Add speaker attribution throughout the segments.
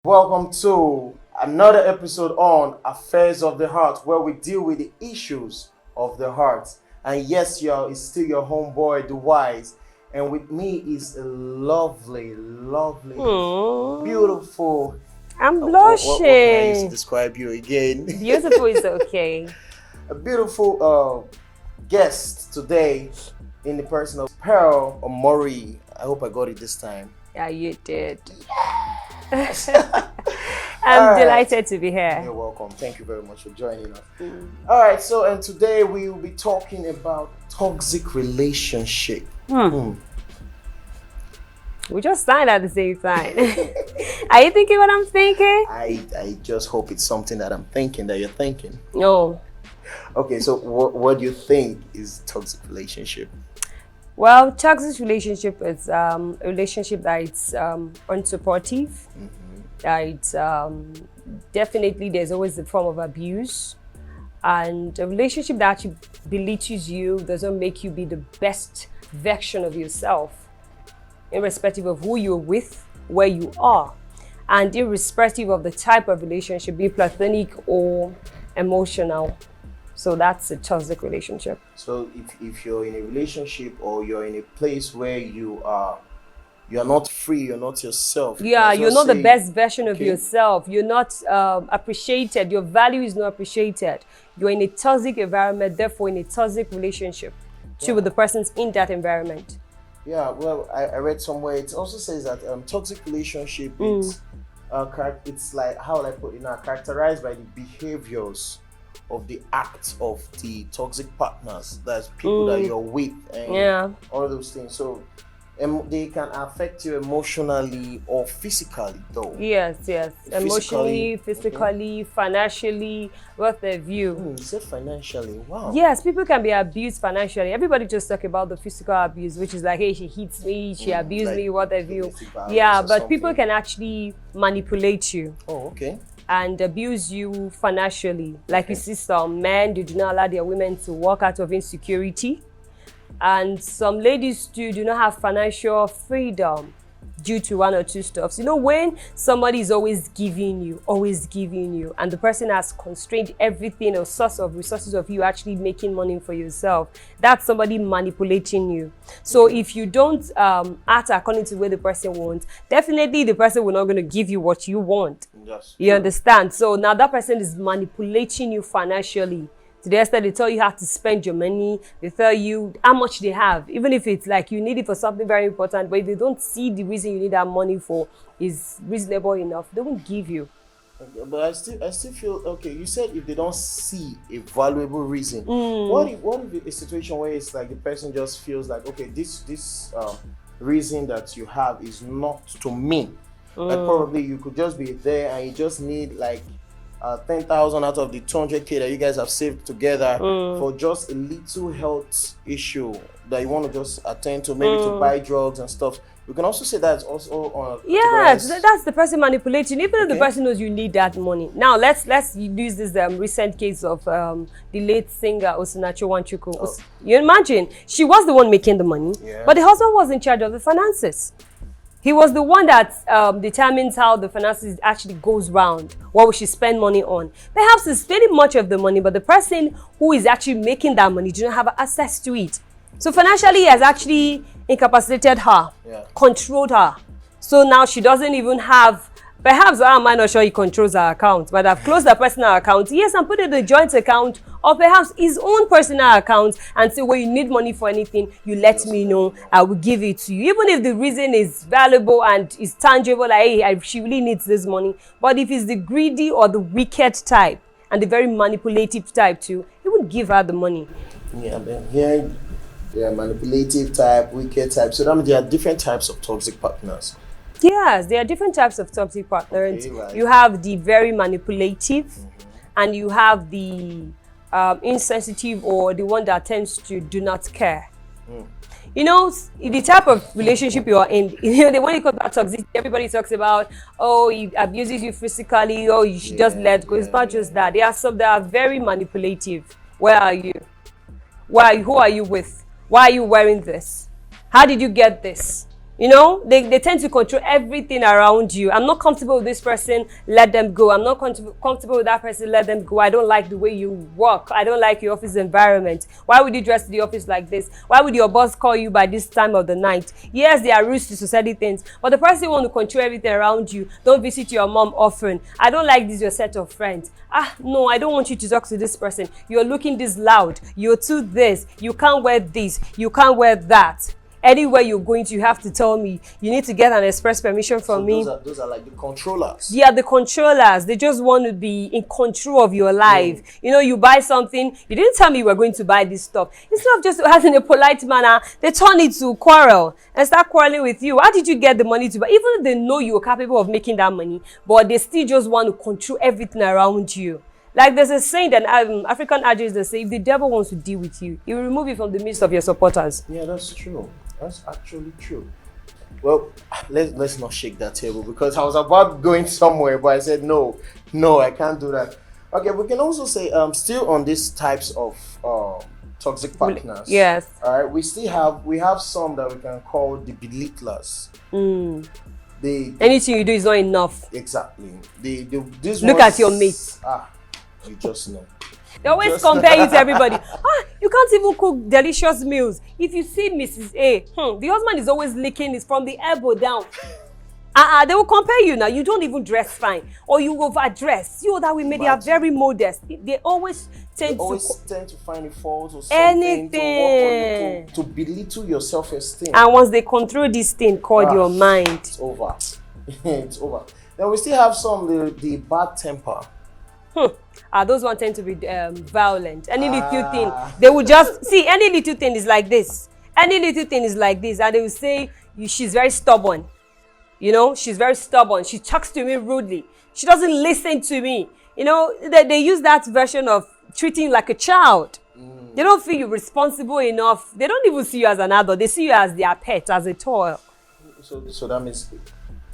Speaker 1: Welcome to another episode on Affairs of the Heart, where we deal with the issues of the heart. And yes, y'all, it's still your homeboy, The Wise. And with me is a lovely, beautiful.
Speaker 2: I'm blushing.
Speaker 1: What can I use to describe you again?
Speaker 2: Beautiful is okay.
Speaker 1: A beautiful guest today in the person of Pearl Omori. I hope I got it this time.
Speaker 2: Yeah, you did.
Speaker 1: Yes.
Speaker 2: I'm delighted to be here.
Speaker 1: You're welcome. Thank you very much for joining us. All right, so and today we will be talking about toxic relationship.
Speaker 2: We just signed at the same time. Are you thinking what I'm thinking?
Speaker 1: I just hope it's something that I'm thinking that you're thinking.
Speaker 2: No.
Speaker 1: Okay, so what do you think is toxic relationship?
Speaker 2: Well, toxic relationship is a relationship that it's unsupportive. That it's definitely there's always a form of abuse, and a relationship that actually belittles you, doesn't make you be the best version of yourself, irrespective of who you're with, where you are, and irrespective of the type of relationship, be platonic or emotional. So that's a toxic relationship.
Speaker 1: So if you're in a relationship or you're in a place where you're not free, you're not yourself.
Speaker 2: Yeah, you're not the best version of yourself. You're not appreciated. Your value is not appreciated. You're in a toxic environment, therefore in a toxic relationship with the persons in that environment.
Speaker 1: Yeah, well, I read somewhere, it also says that toxic relationship, it's like, how will I put it now, characterized by the behaviors of the acts of the toxic partners. That's people that you're with and all those things. So they can affect you emotionally or physically, though.
Speaker 2: Yes. Emotionally, physically, financially, what have you.
Speaker 1: You said financially, wow.
Speaker 2: Yes, people can be abused financially. Everybody just talk about the physical abuse, which is like, hey, she hits me, she abused me, what have you. Yeah, but people can actually manipulate you.
Speaker 1: Oh, okay.
Speaker 2: And abuse you financially. Like you see some men, they do not allow their women to work out of insecurity. And some ladies too do not have financial freedom due to one or two stuffs. You know, when somebody is always giving you, and the person has constrained everything or source of resources of you actually making money for yourself, that's somebody manipulating you. So if you don't act according to where the person wants, definitely the person will not going to give you what you want.
Speaker 1: Yes.
Speaker 2: You understand? So now that person is manipulating you financially. To the extent they tell you how to spend your money, they tell you how much they have, even if it's like you need it for something very important, but if they don't see the reason you need that money for is reasonable enough, they won't give you.
Speaker 1: Okay, but I still feel, okay, you said if they don't see a valuable reason, what if a situation where it's like the person just feels like, okay, this reason that you have is not to me. Like probably you could just be there and you just need like 10,000 out of the 200K that you guys have saved together for just a little health issue that you want to just attend to, maybe to buy drugs and stuff. We can also say that's also on.
Speaker 2: Yeah, that's the person manipulating. Even if the person knows you need that money. Now let's use this recent case of the late singer Osinachi Wanchuku. You imagine she was the one making the money, but the husband was in charge of the finances. He was the one that determines how the finances actually goes round, what we should spend money on. Perhaps he's spending much of the money, but the person who is actually making that money do not have access to it. So financially, he has actually incapacitated her, controlled her. So now she doesn't even have, perhaps I'm not sure he controls her account, but I've closed her personal account, yes, and put it in a joint account, or perhaps his own personal account, and say, when you need money for anything, you let me know, I will give it to you. Even if the reason is valuable and is tangible, like, hey, she really needs this money. But if it's the greedy or the wicked type, and the very manipulative type too, he would give her the money.
Speaker 1: Yeah, but here, they're manipulative type, wicked type. So that means there are different types of toxic partners.
Speaker 2: Yes, there are different types of toxic partners. Okay, right. You have the very manipulative, and you have the insensitive, or the one that tends to do not care. You know, the type of relationship you are in, you know, when it comes to toxicity, everybody talks about, oh, he abuses you physically, oh, you should just let go. It's not just that. There are some that are very manipulative. Where are you? Who are you with? Why are you wearing this? How did you get this? You know, they tend to control everything around you. I'm not comfortable with this person, let them go. I'm not comfortable with that person, let them go. I don't like the way you work. I don't like your office environment. Why would you dress to the office like this? Why would your boss call you by this time of the night? Yes, there are rules to society things, but the person want to control everything around you. Don't visit your mom often. I don't like this, your set of friends. No, I don't want you to talk to this person. You're looking this loud. You're too this. You can't wear this. You can't wear that. Anywhere you're going to, you have to tell me. You need to get an express permission from me.
Speaker 1: Those are like the controllers.
Speaker 2: Yeah, the controllers. They just want to be in control of your life. You know, you buy something, you didn't tell me you were going to buy this stuff. Instead of just having a polite manner, they turn it to quarrel and start quarreling with you. How did you get the money to buy? Even if they know you're capable of making that money, but they still just want to control everything around you. Like there's a saying that African adage that say, if the devil wants to deal with you, he will remove you from the midst of your supporters.
Speaker 1: Yeah, that's true. That's actually true. Well, let's not shake that table, because I was about going somewhere, but I said no, I can't do that. Okay, we can also say still on these types of toxic partners.
Speaker 2: Yes.
Speaker 1: All right, we have some that we can call the belittlers.
Speaker 2: Anything you do is not enough.
Speaker 1: Exactly.
Speaker 2: Look at your mates.
Speaker 1: You just know.
Speaker 2: They always compare you to everybody. You can't even cook delicious meals. If you see Mrs. A, the husband is always licking it from the elbow down. They will compare you now. You don't even dress fine, or you overdress. You know that women, they are very modest. They always tend
Speaker 1: to find a fault or something.
Speaker 2: Anything.
Speaker 1: To belittle your self-esteem.
Speaker 2: And once they control this thing called your mind,
Speaker 1: it's over. It's over. Then we still have some the bad temper.
Speaker 2: Those ones tend to be violent. Any little thing, they will just see. Any little thing is like this. Any little thing is like this, and they will say she's very stubborn. You know, she's very stubborn. She talks to me rudely. She doesn't listen to me. You know, they use that version of treating you like a child. They don't feel you responsible enough. They don't even see you as an adult. They see you as their pet, as a toy.
Speaker 1: So that means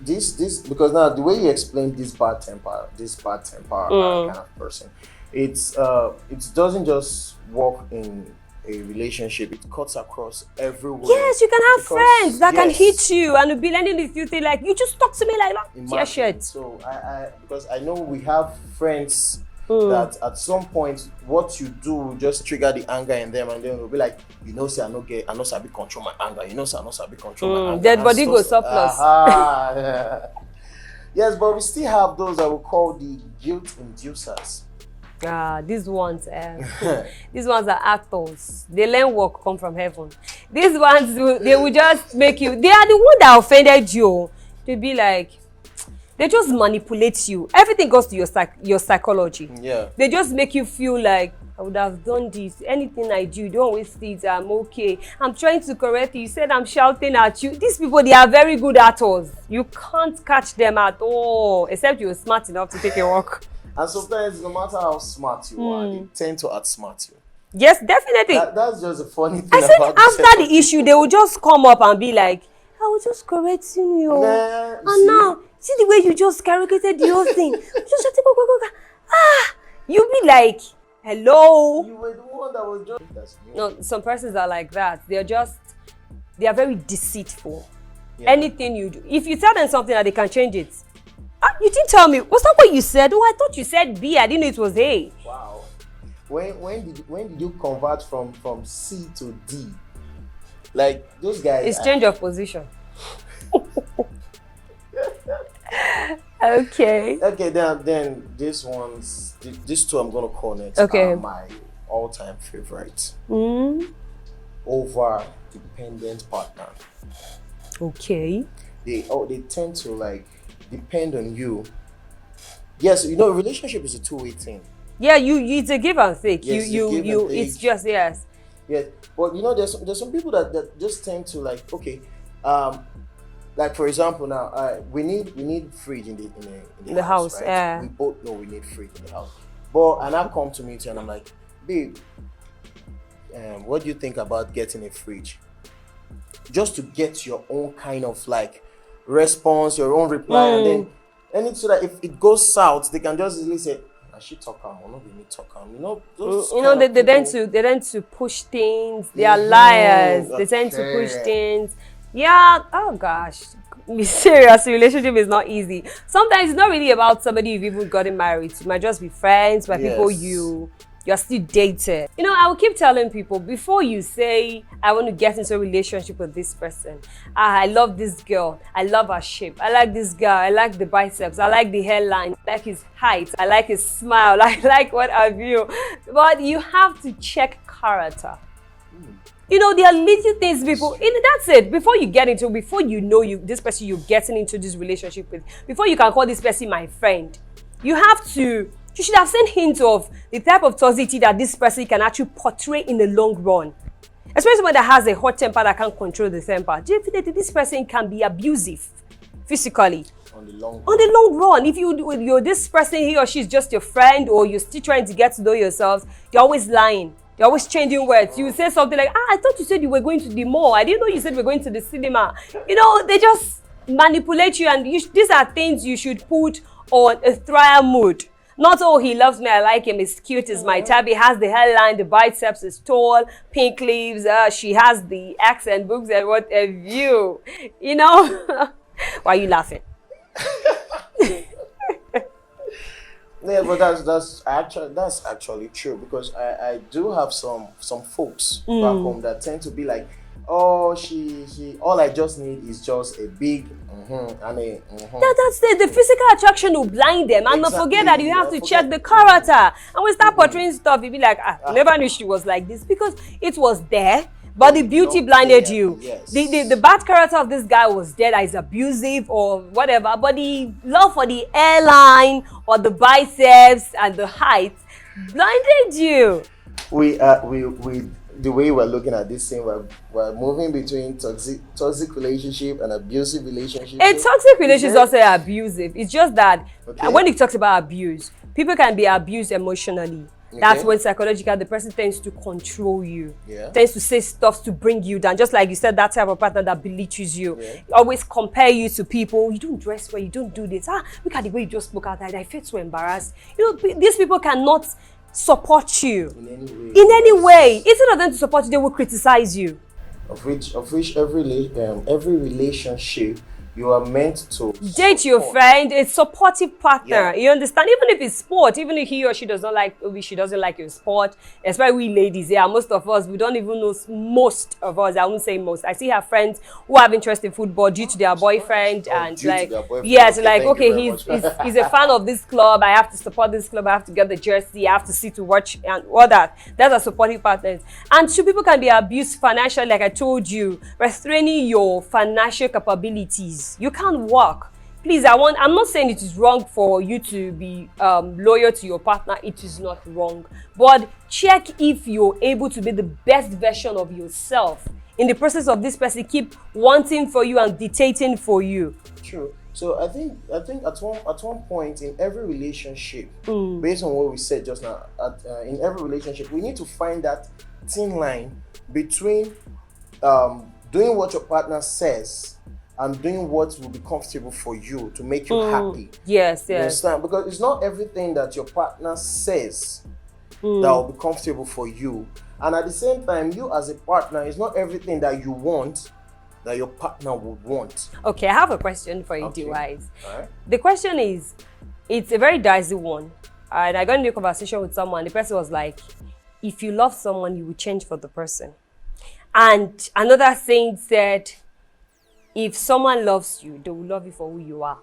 Speaker 1: this because now the way you explain this bad temper kind of person, it doesn't just work in a relationship. It cuts across everywhere.
Speaker 2: Yes, you can have friends that can hit you and will be learning if you think like, you just talk to me like that.
Speaker 1: So I because I know we have friends that at some point what you do just trigger the anger in them, and then they'll be like, you know, say I no sabi control my anger. You know, say I no sabi control my anger.
Speaker 2: Dead body go surplus.
Speaker 1: Yes, but we still have those that we call the guilt inducers.
Speaker 2: These ones, these ones are actors. They learn work come from heaven. These ones, they will just make you. They are the one that offended you. They'll be like, they just manipulate you. Everything goes to your psychology. Yeah. They just make you feel like, I would have done this. Anything I do, don't always see it. I'm okay. I'm trying to correct you. You said I'm shouting at you. These people, they are very good actors. You can't catch them at all, except you're smart enough to take a walk.
Speaker 1: And sometimes, no matter how smart you are, they tend to outsmart you.
Speaker 2: Yes, definitely.
Speaker 1: That's just a funny thing.
Speaker 2: I said after the issue, they will just come up and be like, I was just correcting you. And now, see the way you just caricated the whole thing. You'll be like, hello.
Speaker 1: You were the one that was just...
Speaker 2: No, some persons are like that. They are very deceitful. Yeah. Anything you do. If you tell them something that they can change it. You didn't tell me. Was that what you said? Oh, I thought you said B. I didn't know it was A.
Speaker 1: Wow. When did you convert from C to D? Like those guys.
Speaker 2: It's change of position. Okay.
Speaker 1: Okay, then these two I'm gonna call next.
Speaker 2: Okay.
Speaker 1: Are my all-time favorite. Over dependent partner.
Speaker 2: Okay.
Speaker 1: They tend to like depend on you. Yes, you know, relationship is a two-way thing.
Speaker 2: Yeah, it's a give and take.
Speaker 1: Yes,
Speaker 2: it's just yes.
Speaker 1: Yes, but you know, there's some people that just tend to like, okay, like for example now, we need fridge in the house, right?
Speaker 2: Yeah.
Speaker 1: We both know we need fridge in the house. But and I've come to meet you and I'm like, babe, what do you think about getting a fridge? Just to get your own kind of like response, your own reply, and it's so that if it goes south, they can just easily say, "She talk or not me talk." You know,
Speaker 2: they tend to push things. They are liars. Okay. They tend to push things. Yeah, oh gosh. Be serious, relationship is not easy. Sometimes it's not really about somebody you've even gotten married to. It might just be friends, by people
Speaker 1: Yes.
Speaker 2: you're still dating. You know, I will keep telling people before you say, I want to get into a relationship with this person. I love this girl. I love her shape. I like this guy. I like the biceps. I like the hairline. I like his height. I like his smile. I like what have you. But you have to check character. You know, there are little things before, that's it. Before you get into, before you know this person you're getting into this relationship with, before you can call this person my friend, you should have seen hints of the type of toxicity that this person can actually portray in the long run. Especially someone that has a hot temper that can't control the temper. Definitely, this person can be abusive physically.
Speaker 1: On the long run.
Speaker 2: On the long run, if you're this person, he or she is just your friend, or you're still trying to get to know yourselves, you're always lying. You're always changing words. You say something like, I thought you said you were going to the mall. I didn't know you said we're going to the cinema. You know, they just manipulate you, and these are things you should put on a trial mode. Not, oh, he loves me, I like him, he's cute, he's my type, he has the hairline, the biceps is tall, pink lips, she has the accent, books, and what have you. You know? Why are you laughing?
Speaker 1: Yeah, but that's actually true, because I do have some folks back home that tend to be like, oh, she all I just need is just a big and a
Speaker 2: That's the physical attraction will blind them, and not forget that you have to check the character. And we start portraying stuff, you'll be like, never knew she was like this, because it was there. But the beauty blinded you.
Speaker 1: Yes.
Speaker 2: The bad character of this guy was there, that is abusive or whatever. But the love for the airline or the biceps and the height blinded you.
Speaker 1: We the way we're looking at this thing, we're moving between toxic relationship and abusive relationship.
Speaker 2: A toxic relationship is also abusive. It's just that when it talks about abuse, people can be abused emotionally. That's when psychological, the person tends to control you, tends to say stuff to bring you down. Just like you said, that type of partner that belittles you, always compare you to people. You don't dress well, you don't do this. Look at the way you just spoke out that. I feel so embarrassed. You know, these people cannot support you in any way. Instead of them to support you, they will criticize you.
Speaker 1: Of which every relationship, you are meant to
Speaker 2: date your friend, a supportive partner. You understand? Even if it's sport, even if he or she does not like, she doesn't like your sport, especially we ladies, most of us, we don't even know, most of us, I won't say most. I see her friends who have interest in football due to their boyfriend, and like, okay, he's a fan of this club, I have to support this club, I have to get the jersey, I have to see to watch and all that. That's a supportive partners. And two people can be abused financially, like I told you, restraining your financial capabilities. You can't work. Please, I'm not saying it is wrong for you to be loyal to your partner. It is not wrong. But check if you're able to be the best version of yourself. In the process of this person keep wanting for you and dictating for you.
Speaker 1: True. So I think at one point in every relationship, based on what we said just now, in every relationship, we need to find that thin line between doing what your partner says and doing what will be comfortable for you to make you happy.
Speaker 2: Yes.
Speaker 1: You understand? Because it's not everything that your partner says that will be comfortable for you. And at the same time, you as a partner, it's not everything that you want that your partner would want.
Speaker 2: Okay, I have a question for you, D-Wise.
Speaker 1: All right.
Speaker 2: The question is, it's a very dicey one. And I got into a conversation with someone. The person was like, if you love someone, you will change for the person. And another saying said, if someone loves you, they will love you for who you are.